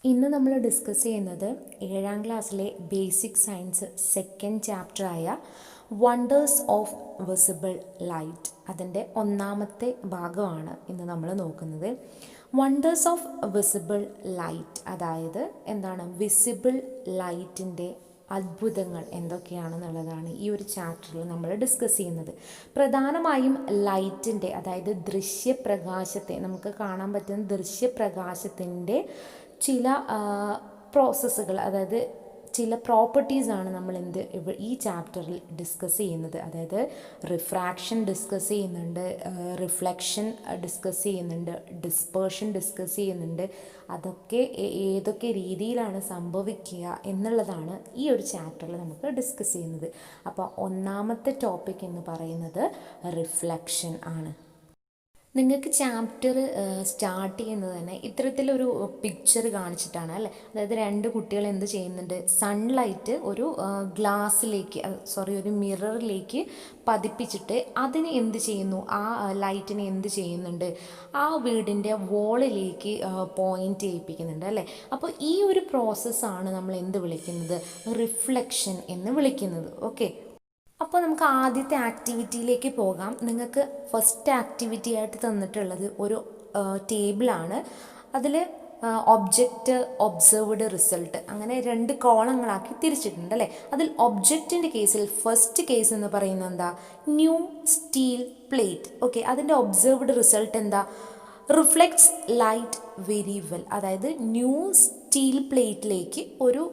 ഇന്ന് നമ്മൾ ഡിസ്കസ് ചെയ്യുന്നത് 7ാം ക്ലാസ്സിലെ ബേസിക് സയൻസ് സെക്കൻഡ് ചാപ്റ്ററായ വണ്ടേഴ്സ് ഓഫ് വിസിബിൾ ലൈറ്റ്. അതിൻ്റെ ഒന്നാമത്തെ ഭാഗമാണ് ഇന്ന് നമ്മൾ നോക്കുന്നത്. വണ്ടേഴ്സ് ഓഫ് വിസിബിൾ ലൈറ്റ് അതായത് എന്താണ്, വിസിബിൾ ലൈറ്റിൻ്റെ അത്ഭുതങ്ങൾ എന്തൊക്കെയാണെന്നുള്ളതാണ് ഈ ഒരു ചാപ്റ്ററിൽ നമ്മൾ ഡിസ്കസ് ചെയ്യുന്നത്. പ്രധാനമായും ലൈറ്റിൻ്റെ, അതായത് ദൃശ്യപ്രകാശത്തെ, നമുക്ക് കാണാൻ പറ്റുന്ന ദൃശ്യപ്രകാശത്തിൻ്റെ ചില പ്രോസസ്സുകൾ, അതായത് ചില പ്രോപ്പർട്ടീസാണ് നമ്മൾ ഈ ചാപ്റ്ററിൽ ഡിസ്കസ് ചെയ്യുന്നത്. അതായത് റിഫ്രാക്ഷൻ ഡിസ്കസ് ചെയ്യുന്നുണ്ട്, റിഫ്ലക്ഷൻ ഡിസ്കസ് ചെയ്യുന്നുണ്ട്, ഡിസ്പേർഷൻ ഡിസ്കസ് ചെയ്യുന്നുണ്ട്. അതൊക്കെ ഏതൊക്കെ രീതിയിലാണ് സംഭവിക്കുക എന്നുള്ളതാണ് ഈ ഒരു ചാപ്റ്ററിൽ നമുക്ക് ഡിസ്കസ് ചെയ്യുന്നത്. അപ്പോൾ ഒന്നാമത്തെ ടോപ്പിക് എന്ന് പറയുന്നത് റിഫ്ലക്ഷൻ ആണ്. നിങ്ങൾക്ക് ചാപ്റ്റർ സ്റ്റാർട്ട് ചെയ്യുന്നത് തന്നെ ഇത്തരത്തിലൊരു പിക്ചർ കാണിച്ചിട്ടാണ് അല്ലേ. അതായത് രണ്ട് കുട്ടികൾ എന്ത് ചെയ്യുന്നുണ്ട്, സൺലൈറ്റ് ഒരു ഒരു മിററിലേക്ക് പതിപ്പിച്ചിട്ട് അതിന് എന്ത് ചെയ്യുന്നു, ആ ലൈറ്റിനെ എന്ത് ചെയ്യുന്നുണ്ട്, ആ വീടിൻ്റെ വോളിലേക്ക് പോയിൻ്റ് ചെയ്യിപ്പിക്കുന്നുണ്ട് അല്ലേ. അപ്പോൾ ഈ ഒരു പ്രോസസ്സാണ് നമ്മൾ എന്ത് വിളിക്കുന്നത്, റിഫ്ലക്ഷൻ എന്ന് വിളിക്കുന്നത്. ഓക്കെ, അപ്പോൾ നമുക്ക് ആദ്യത്തെ ആക്ടിവിറ്റിയിലേക്ക് പോകാം. നിങ്ങൾക്ക് ഫസ്റ്റ് ആക്ടിവിറ്റി ആയിട്ട് തന്നിട്ടുള്ളത് ഒരു ടേബിളാണ്. അതിൽ ഒബ്ജക്റ്റ്, ഒബ്സർവ്ഡ്, റിസൾട്ട്, അങ്ങനെ രണ്ട് കോളങ്ങളാക്കി തിരിച്ചിട്ടുണ്ട് അല്ലേ. അതിൽ ഒബ്ജക്റ്റിൻ്റെ കേസിൽ ഫസ്റ്റ് കേസ് എന്ന് പറയുന്നത് എന്താ, ന്യൂ സ്റ്റീൽ പ്ലേറ്റ്. ഓക്കെ, അതിൻ്റെ ഒബ്സർവ്ഡ് റിസൾട്ട് എന്താ, റിഫ്ലെക്ട്സ് ലൈറ്റ് വെരി വെൽ. അതായത് ന്യൂ സ്റ്റീൽ പ്ലേറ്റിലേക്ക് ഒരു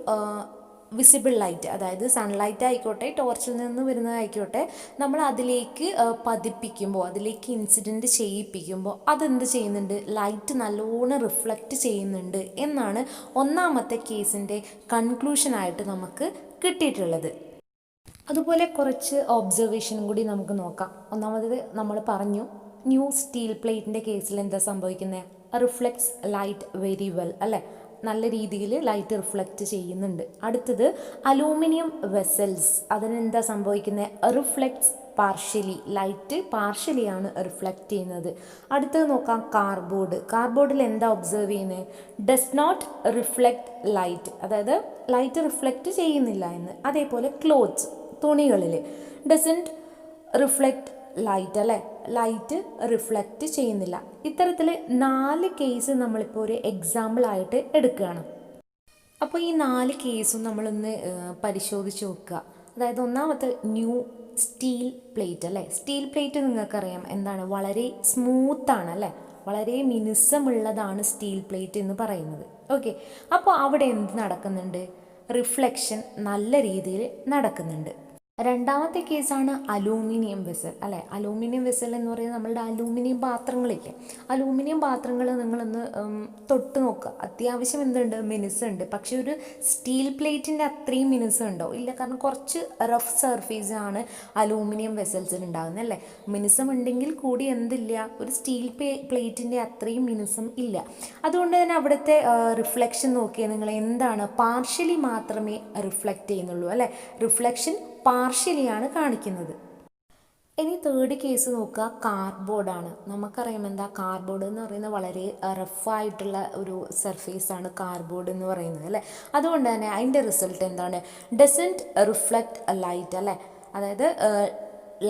വിസിബിൾ ലൈറ്റ്, അതായത് സൺലൈറ്റ് ആയിക്കോട്ടെ, ടോർച്ചിൽ നിന്ന് വരുന്നതായിക്കോട്ടെ, നമ്മൾ അതിലേക്ക് പതിപ്പിക്കുമ്പോൾ, അതിലേക്ക് ഇൻസിഡൻറ്റ് ചെയ്യിപ്പിക്കുമ്പോൾ അതെന്ത് ചെയ്യുന്നുണ്ട്, ലൈറ്റ് നല്ലോണം റിഫ്ലക്റ്റ് ചെയ്യുന്നുണ്ട് എന്നാണ് ഒന്നാമത്തെ കേസിൻ്റെ കൺക്ലൂഷനായിട്ട് നമുക്ക് കിട്ടിയിട്ടുള്ളത്. അതുപോലെ കുറച്ച് ഒബ്സർവേഷനും കൂടി നമുക്ക് നോക്കാം. ഒന്നാമത് നമ്മൾ പറഞ്ഞു, ന്യൂ സ്റ്റീൽ പ്ലേറ്റിൻ്റെ കേസിൽ എന്താ സംഭവിക്കുന്നത്, റിഫ്ലെക്ട്സ് ലൈറ്റ് വെരി വെൽ അല്ലേ, നല്ല രീതിയിൽ ലൈറ്റ് റിഫ്ലക്റ്റ് ചെയ്യുന്നുണ്ട്. അടുത്തത് അലൂമിനിയം വെസൽസ്, അതിനെന്താ സംഭവിക്കുന്നത്, റിഫ്ലക്ട്സ് പാർഷ്യലി, ലൈറ്റ് പാർഷ്യലിയാണ് റിഫ്ലക്റ്റ് ചെയ്യുന്നത്. അടുത്തത് നോക്കാം, കാർഡ്ബോർഡിൽ എന്താ ഒബ്സർവ് ചെയ്യുന്നത്, ഡസ് നോട്ട് റിഫ്ലക്റ്റ് ലൈറ്റ്, അതായത് ലൈറ്റ് റിഫ്ലക്റ്റ് ചെയ്യുന്നില്ല എന്ന്. അതേപോലെ ക്ലോത്ത്സ്, തുണികളിൽ ഡസൻറ്റ് റിഫ്ലക്റ്റ് ലൈറ്റ് അല്ലേ, ലൈറ്റ് റിഫ്ലക്റ്റ് ചെയ്യുന്നില്ല. ഇത്തരത്തിൽ 4 കേസ് നമ്മളിപ്പോൾ ഒരു എക്സാമ്പിളായിട്ട് എടുക്കുകയാണ്. അപ്പോൾ ഈ 4 കേസും നമ്മളൊന്ന് പരിശോധിച്ച് നോക്കുക. അതായത് ഒന്നാമത്തെ ന്യൂ സ്റ്റീൽ പ്ലേറ്റ് അല്ലേ. സ്റ്റീൽ പ്ലേറ്റ് നിങ്ങൾക്കറിയാം എന്താണ്, വളരെ സ്മൂത്താണ് അല്ലേ, വളരെ മിനുസമുള്ളതാണ് സ്റ്റീൽ പ്ലേറ്റ് എന്ന് പറയുന്നത്. ഓക്കെ, അപ്പോൾ അവിടെ എന്ത് നടക്കുന്നുണ്ട്, റിഫ്ലക്ഷൻ നല്ല രീതിയിൽ നടക്കുന്നുണ്ട്. രണ്ടാമത്തെ കേസാണ് അലൂമിനിയം വെസൽ അല്ലേ. അലൂമിനിയം വെസൽ എന്ന് പറയുന്നത് നമ്മളുടെ അലൂമിനിയം പാത്രങ്ങളില്ലേ, അലൂമിനിയം പാത്രങ്ങൾ നിങ്ങളൊന്ന് തൊട്ട് നോക്കുക, അത്യാവശ്യം എന്തുണ്ട്, മിനുസുണ്ട്. പക്ഷെ ഒരു സ്റ്റീൽ പ്ലേറ്റിൻ്റെ അത്രയും മിനുസുണ്ടോ, ഇല്ല. കാരണം കുറച്ച് റഫ് സർഫേസ് ആണ് അലൂമിനിയം വെസൽസിൽ ഉണ്ടാകുന്നത് അല്ലേ. മിനുസം ഉണ്ടെങ്കിൽ കൂടി എന്തില്ല, ഒരു സ്റ്റീൽ പ്ലേറ്റിൻ്റെ അത്രയും മിനുസം ഇല്ല. അതുകൊണ്ട് തന്നെ അവിടുത്തെ റിഫ്ലക്ഷൻ നോക്കിയാൽ നിങ്ങൾ എന്താണ്, പാർഷ്യലി മാത്രമേ റിഫ്ലക്റ്റ് ചെയ്യുന്നുള്ളൂ അല്ലേ. റിഫ്ലക്ഷൻ പാർഷ്യലിയാണ് കാണിക്കുന്നത്. ഇനി തേർഡ് കേസ് നോക്കുക, കാർഡ്ബോർഡാണ്. നമുക്കറിയാം എന്താ, കാർഡ്ബോർഡ് എന്ന് പറയുന്നത് വളരെ റഫായിട്ടുള്ള ഒരു സർഫേസാണ് കാർഡ്ബോർഡ് എന്ന് പറയുന്നത് അല്ലേ. അതുകൊണ്ട് തന്നെ അതിൻ്റെ റിസൾട്ട് എന്താണ്, ഡസൻറ്റ് റിഫ്ലക്റ്റ് ലൈറ്റ് അല്ലേ. അതായത്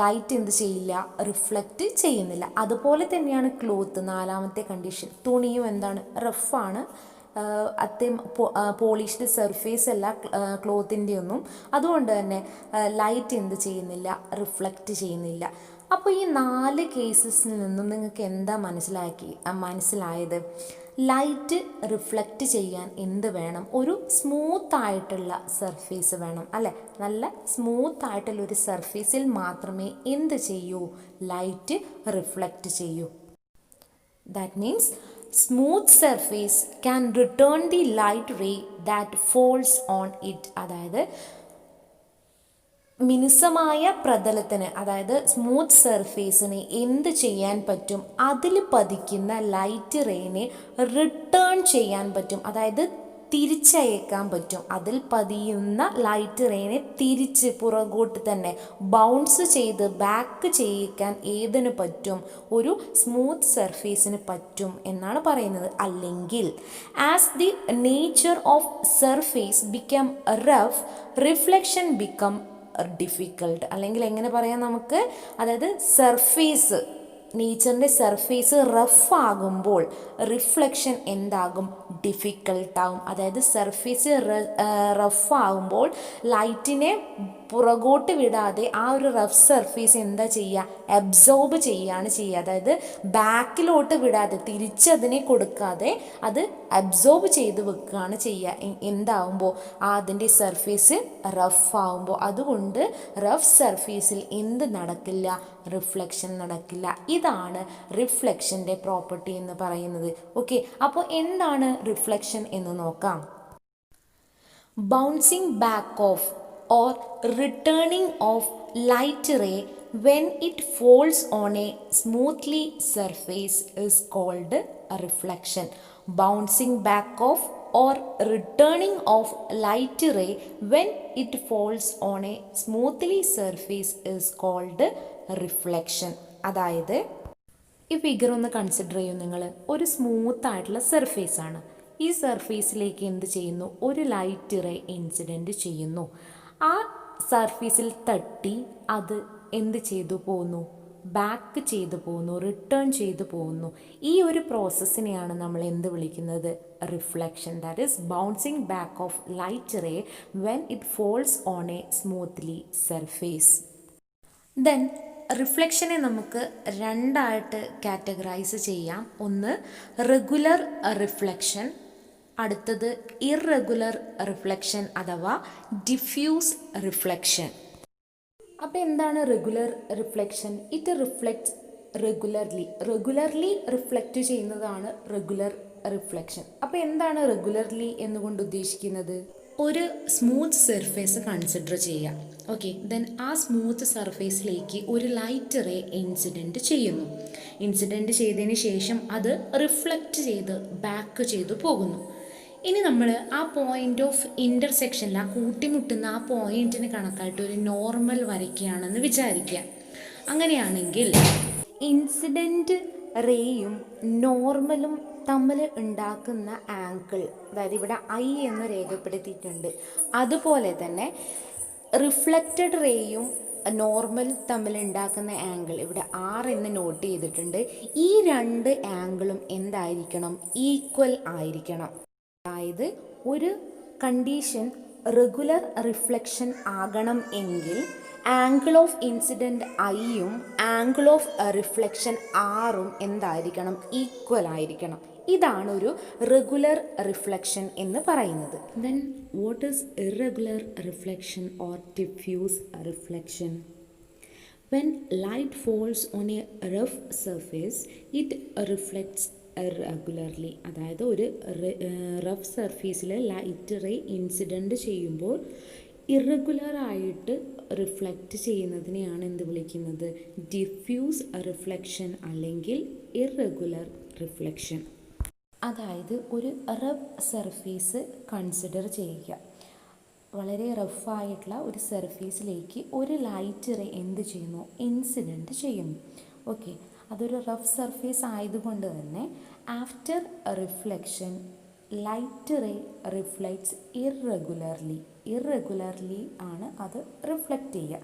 ലൈറ്റ് എന്ത് ചെയ്യില്ല, റിഫ്ലക്റ്റ് ചെയ്യുന്നില്ല. അതുപോലെ തന്നെയാണ് ക്ലോത്ത്, നാലാമത്തെ കണ്ടീഷൻ. തുണിയും എന്താണ്, റഫാണ്, അത്രയും പോളിഷ്ഡ് സർഫേസ് അല്ല ക്ലോത്തിൻ്റെ ഒന്നും. അതുകൊണ്ട് തന്നെ ലൈറ്റ് എന്ത് ചെയ്യുന്നില്ല, റിഫ്ലക്റ്റ് ചെയ്യുന്നില്ല. അപ്പോൾ ഈ 4 കേസസിൽ നിന്നും നിങ്ങൾക്ക് എന്താ മനസ്സിലായത്, ലൈറ്റ് റിഫ്ലക്റ്റ് ചെയ്യാൻ എന്ത് വേണം, ഒരു സ്മൂത്തായിട്ടുള്ള സർഫേസ് വേണം അല്ലേ. നല്ല സ്മൂത്തായിട്ടുള്ള ഒരു സർഫേസിൽ മാത്രമേ എന്ത് ചെയ്യൂ, ലൈറ്റ് റിഫ്ലക്റ്റ് ചെയ്യൂ. That means smooth surface can return the light ray that falls on it. അതായത് മിനുസമായ പ്രതലത്തിന്, അതായത് സ്മൂത്ത് സർഫേസിന് എന്ത് ചെയ്യാൻ പറ്റും, അതിൽ പതിക്കുന്ന ലൈറ്റ് റേനെ റിട്ടേൺ ചെയ്യാൻ പറ്റും. അതായത് തിരിച്ചയക്കാൻ പറ്റും. അതിൽ പതിയുന്ന ലൈറ്റ് റേനെ തിരിച്ച് പുറകോട്ട് തന്നെ ബൗൺസ് ചെയ്ത് ബാക്ക് ചെയ്യിക്കാൻ ഏതിന് പറ്റും? ഒരു സ്മൂത്ത് സർഫേസിന് പറ്റും എന്നാണ് പറയുന്നത്. അല്ലെങ്കിൽ as the nature of surface become rough, reflection become difficult. അല്ലെങ്കിൽ എങ്ങനെ പറയാം നമുക്ക്? അതായത് സർഫേസ്, നേച്ചറിൻ്റെ സർഫേസ് റഫ് ആകുമ്പോൾ റിഫ്ലക്ഷൻ എന്താകും? ഡിഫിക്കൾട്ടാവും. അതായത് സർഫേസ് റഫ് ആകുമ്പോൾ ലൈറ്റിനെ പുറകോട്ട് വിടാതെ ആ ഒരു റഫ് സർഫേസ് എന്താ ചെയ്യുക? അബ്സോർബ് ചെയ്യുകയാണ് ചെയ്യുക. അതായത് ബാക്കിലോട്ട് വിടാതെ, തിരിച്ചതിനെ കൊടുക്കാതെ അത് അബ്സോർബ് ചെയ്ത് വെക്കുകയാണ് ചെയ്യുക. എന്താവുമ്പോൾ? അതിൻ്റെ സർഫേസ് റഫ് ആവുമ്പോൾ. അതുകൊണ്ട് റഫ് സർഫേസിൽ എന്ത് നടക്കില്ല? റിഫ്ലക്ഷൻ നടക്കില്ല. ഇതാണ് റിഫ്ലക്ഷൻ്റെ പ്രോപ്പർട്ടി എന്ന് പറയുന്നത്. ഓക്കെ, അപ്പോൾ എന്താണ് റിഫ്ലക്ഷൻ എന്ന് നോക്കാം. Bouncing back of or returning of light ray when it falls on a smoothly surface is called a reflection. Bouncing back of or returning of light ray when it falls on a smoothly surface is called reflection. അതായത് ഈ figure ഒന്ന് consider ചെയ്യും നിങ്ങൾ. ഒരു smooth ആയിട്ടുള്ള surface ആണ്. ഈ സർഫേസിലേക്ക് എന്ത് ചെയ്യുന്നു? ഒരു ലൈറ്റ് റേ ഇൻസിഡൻറ്റ് ചെയ്യുന്നു. ആ സർഫേസിൽ തട്ടി അത് എന്ത് ചെയ്തു പോകുന്നു? ബാക്ക് ചെയ്തു പോകുന്നു, റിട്ടേൺ ചെയ്തു പോകുന്നു. ഈ ഒരു പ്രോസസ്സിനെയാണ് നമ്മൾ എന്ത് വിളിക്കുന്നത്? Reflection. That is bouncing back of light ray when it falls on a smoothly surface. Then റിഫ്ലക്ഷനെ നമുക്ക് രണ്ടായിട്ട് കാറ്റഗറൈസ് ചെയ്യാം. ഒന്ന് റെഗുലർ റിഫ്ലക്ഷൻ, അടുത്തത് ഇറഗുലർ റിഫ്ലക്ഷൻ അഥവാ ഡിഫ്യൂസ് റിഫ്ലക്ഷൻ. അപ്പോൾ എന്താണ് regular reflection? It reflects regularly reflect ചെയ്യുന്നതാണ് റെഗുലർ റിഫ്ലക്ഷൻ. അപ്പോൾ എന്താണ് റെഗുലർലി എന്നുകൊണ്ട് ഉദ്ദേശിക്കുന്നത്? ഒരു സ്മൂത്ത് സർഫേസ് കൺസിഡർ ചെയ്യാം. ഓക്കെ, ദെൻ ആ സ്മൂത്ത് സർഫേസിലേക്ക് ഒരു ലൈറ്റ് റേ ഇൻസിഡൻറ്റ് ചെയ്യുന്നു. ഇൻസിഡൻറ്റ് ചെയ്തതിന് ശേഷം അത് റിഫ്ലക്റ്റ് ചെയ്ത് ബാക്ക് ചെയ്തു പോകുന്നു. ഇനി നമ്മൾ ആ പോയിൻ്റ് ഓഫ് ഇൻ്റർസെക്ഷനിൽ, ആ കൂട്ടിമുട്ടുന്ന ആ പോയിൻറ്റിന് കണക്കായിട്ട് ഒരു നോർമൽ വരയ്ക്കുകയാണെന്ന് വിചാരിക്കുക. അങ്ങനെയാണെങ്കിൽ ഇൻസിഡൻറ്റ് റേയും നോർമലും തമ്മിൽ ഉണ്ടാക്കുന്ന ആംഗിൾ, അതായത് ഇവിടെ ഐ എന്ന് രേഖപ്പെടുത്തിയിട്ടുണ്ട്. അതുപോലെ തന്നെ റിഫ്ലക്റ്റഡ് റേയും നോർമൽ തമ്മിൽ ഉണ്ടാക്കുന്ന ആംഗിൾ ഇവിടെ ആർ എന്ന് നോട്ട് ചെയ്തിട്ടുണ്ട്. ഈ രണ്ട് ആംഗിളും എന്തായിരിക്കണം? ഈക്വൽ ആയിരിക്കണം. അതായത് ഒരു കണ്ടീഷൻ റെഗുലർ റിഫ്ലക്ഷൻ ആകണം എങ്കിൽ ആംഗിൾ ഓഫ് ഇൻസിഡൻറ്റ് ഐയും ആംഗിൾ ഓഫ് റിഫ്ലക്ഷൻ ആറും എന്തായിരിക്കണം? ഈക്വൽ ആയിരിക്കണം. ഇതാണ് ഒരു റെഗുലർ റിഫ്ലക്ഷൻ എന്ന് പറയുന്നത്. Then what is irregular reflection or diffuse reflection? When light false on A rough surface it reflects irregularly. അതായത് ഒരു റഫ് സർഫേസിൽ ലൈറ്റ് റേ ഇൻസിഡൻറ്റ് ചെയ്യുമ്പോൾ ഇറഗുലറായിട്ട് റിഫ്ലക്റ്റ് ചെയ്യുന്നതിനെയാണ് എന്ത് വിളിക്കുന്നത്? ഡിഫ്യൂസ് റിഫ്ലക്ഷൻ അല്ലെങ്കിൽ ഇറഗുലർ റിഫ്ലക്ഷൻ. അതായത് ഒരു റഫ് സർഫേസ് കൺസിഡർ ചെയ്യുക. വളരെ റഫായിട്ടുള്ള ഒരു സർഫേസിലേക്ക് ഒരു ലൈറ്റ് റേ എന്ത് ചെയ്യുന്നു? ഇൻസിഡൻറ്റ് ചെയ്യുന്നു. ഓക്കെ, അതൊരു റഫ് സർഫേസ് ആയതുകൊണ്ട് തന്നെ after reflection light ray reflects irregularly ആണ് അത് റിഫ്ലക്റ്റ് ചെയ്യുക.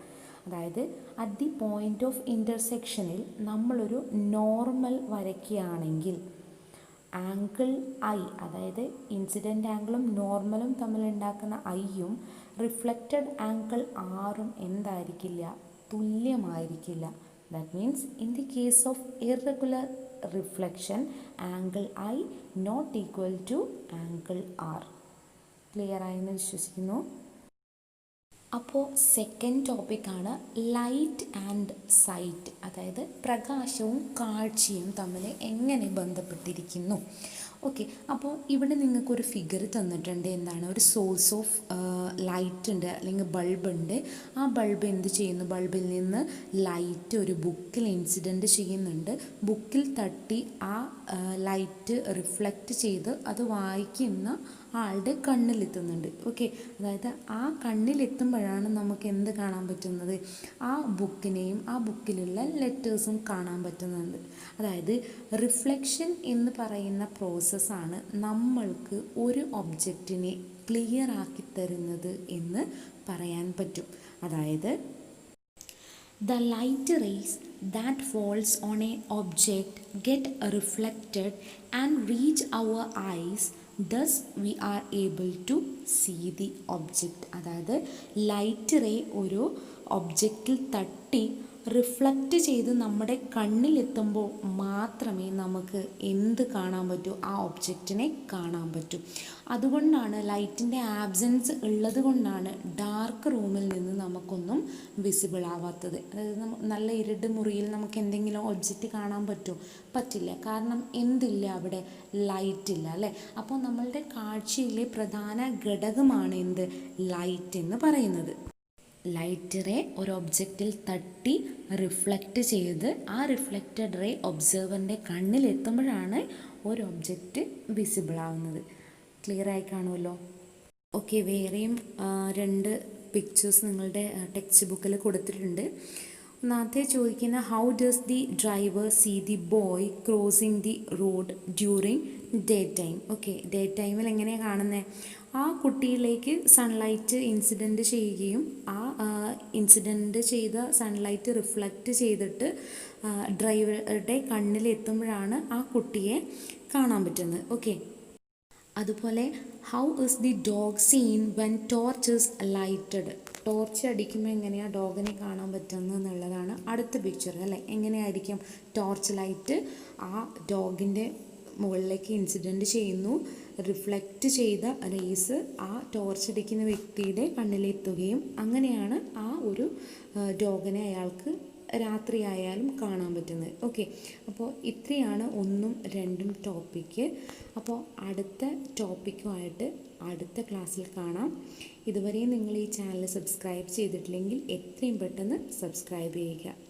അതായത് അറ്റ് ദി പോയിൻ്റ് ഓഫ് ഇൻ്റർസെക്ഷനിൽ നമ്മളൊരു നോർമൽ വരയ്ക്കുകയാണെങ്കിൽ ആംഗിൾ ഐ, അതായത് ഇൻസിഡൻ്റ് ആംഗിളും നോർമലും തമ്മിലുണ്ടാക്കുന്ന ഐയും റിഫ്ലക്റ്റഡ് ആംഗിൾ ആറും എന്തായിരിക്കില്ല? തുല്യമായിരിക്കില്ല. That means in the case of irregular reflection, angle I not equal to angle R. Clear ആയെന്ന് വിശ്വസിക്കുന്നു. അപ്പോൾ സെക്കൻഡ് ടോപ്പിക്കാണ് ലൈറ്റ് ആൻഡ് സൈറ്റ്, അതായത് പ്രകാശവും കാഴ്ചയും തമ്മിൽ എങ്ങനെ ബന്ധപ്പെട്ടിരിക്കുന്നു. ഓക്കെ, അപ്പോൾ ഇവിടെ നിങ്ങൾക്കൊരു ഫിഗർ തന്നിട്ടുണ്ട്. എന്താണ്, ഒരു സോഴ്സ് ഓഫ് ലൈറ്റ് ഉണ്ട്, അല്ലെങ്കിൽ ബൾബ് ഉണ്ട്. ആ ബൾബ് എന്ത് ചെയ്യുന്നു, ബൾബിൽ നിന്ന് ലൈറ്റ് ഒരു ബുക്കിൽ ഇൻസിഡൻറ്റ് ചെയ്യുന്നുണ്ട്. ബുക്കിൽ തട്ടി ആ ലൈറ്റ് റിഫ്ലക്റ്റ് ചെയ്ത് അത് വായിക്കുന്ന ആളുടെ കണ്ണിലെത്തുന്നുണ്ട്. ഓക്കെ, അതായത് ആ കണ്ണിലെത്തുമ്പോഴാണ് നമുക്ക് എന്ത് കാണാൻ പറ്റുന്നത്, ആ ബുക്കിനെയും ആ ബുക്കിലുള്ള ലെറ്റേഴ്സും കാണാൻ പറ്റുന്നുണ്ട്. അതായത് റിഫ്ലക്ഷൻ എന്ന് പറയുന്ന പ്രോസസ്സാണ് നമ്മൾക്ക് ഒരു ഒബ്ജക്റ്റിനെ ക്ലിയർ ആക്കി തരുന്നത് എന്ന് പറയാൻ പറ്റും. അതായത് the light rays that falls on a object get reflected and reach our eyes, thus we are able to see the object. അതായത് ലൈറ്റ് റേ ഒരു ഒബ്ജക്റ്റിൽ തട്ടി റിഫ്ലക്റ്റ് ചെയ്ത് നമ്മുടെ കണ്ണിലെത്തുമ്പോൾ മാത്രമേ നമുക്ക് എന്ത് കാണാൻ പറ്റൂ, ആ ഒബ്ജക്റ്റിനെ കാണാൻ പറ്റും. അതുകൊണ്ടാണ് ലൈറ്റിൻ്റെ ആബ്സെൻസ് ഉള്ളത് കൊണ്ടാണ് ഡാർക്ക് റൂമിൽ നിന്ന് നമുക്കൊന്നും വിസിബിൾ ആവാത്തത്. അതായത് നല്ല ഇരുട്ട് മുറിയിൽ നമുക്ക് എന്തെങ്കിലും ഒബ്ജക്റ്റ് കാണാൻ പറ്റുമോ? പറ്റില്ല. കാരണം എന്തില്ല അവിടെ, ലൈറ്റ് ഇല്ല അല്ലേ. അപ്പോൾ നമ്മളുടെ കാഴ്ചയിലെ പ്രധാന ഘടകമാണ് എന്ത്, ലൈറ്റ് എന്ന് പറയുന്നത്. ലൈറ്റ് റേ ഒരു ഒബ്ജക്റ്റിൽ തട്ടി റിഫ്ലക്റ്റ് ചെയ്ത് ആ റിഫ്ലക്റ്റഡ് റേ ഒബ്സർവറിൻ്റെ കണ്ണിലെത്തുമ്പോഴാണ് ഒരു ഒബ്ജക്റ്റ് വിസിബിൾ ആവുന്നത്. ക്ലിയർ ആയി കാണുമല്ലോ. ഓക്കെ, വേറെയും 2 പിക്ചേഴ്സ് നിങ്ങളുടെ ടെക്സ്റ്റ് ബുക്കിൽ കൊടുത്തിട്ടുണ്ട്. ഒന്നാമത്തെ ചോദിക്കുന്ന, how does the driver see the boy crossing the road during day time. Okay, day ടൈമിൽ എങ്ങനെയാണ് കാണുന്നത്, ആ കുട്ടിയിലേക്ക് സൺലൈറ്റ് ഇൻസിഡൻറ്റ് ചെയ്യുകയും ആ ഇൻസിഡൻറ്റ് ചെയ്ത സൺലൈറ്റ് റിഫ്ലക്റ്റ് ചെയ്തിട്ട് ഡ്രൈവറുടെ കണ്ണിലെത്തുമ്പോഴാണ് ആ കുട്ടിയെ കാണാൻ പറ്റുന്നത്. ഓക്കെ, അതുപോലെ how is the dog seen when torch is lighted. Torch അടിക്കുമ്പോൾ എങ്ങനെയാണ് ഡോഗിനെ കാണാൻ പറ്റുന്നത് എന്നുള്ളതാണ് അടുത്ത പിക്ചർ അല്ലേ. എങ്ങനെയായിരിക്കും, ടോർച്ച് ലൈറ്റ് ആ ഡോഗിൻ്റെ മുകളിലേക്ക് ഇൻസിഡൻറ്റ് ചെയ്യുന്നു, റിഫ്ലക്റ്റ് ചെയ്ത റേസ് ആ ടോർച്ച് അടിക്കുന്ന വ്യക്തിയുടെ കണ്ണിലെത്തുകയും അങ്ങനെയാണ് ആ ഒരു ഡോഗിനെ അയാൾക്ക് രാത്രിയായാലും കാണാൻ പറ്റുന്നത്. ഓക്കെ, അപ്പോൾ ഇത്രയാണ് 1ഉം 2ഉം ടോപ്പിക്ക്. അപ്പോൾ അടുത്ത ടോപ്പിക്കുമായിട്ട് അടുത്ത ക്ലാസ്സിൽ കാണാം. ഇതുവരെയും നിങ്ങൾ ഈ ചാനൽ സബ്സ്ക്രൈബ് ചെയ്തിട്ടില്ലെങ്കിൽ എത്രയും പെട്ടെന്ന് സബ്സ്ക്രൈബ് ചെയ്യുക.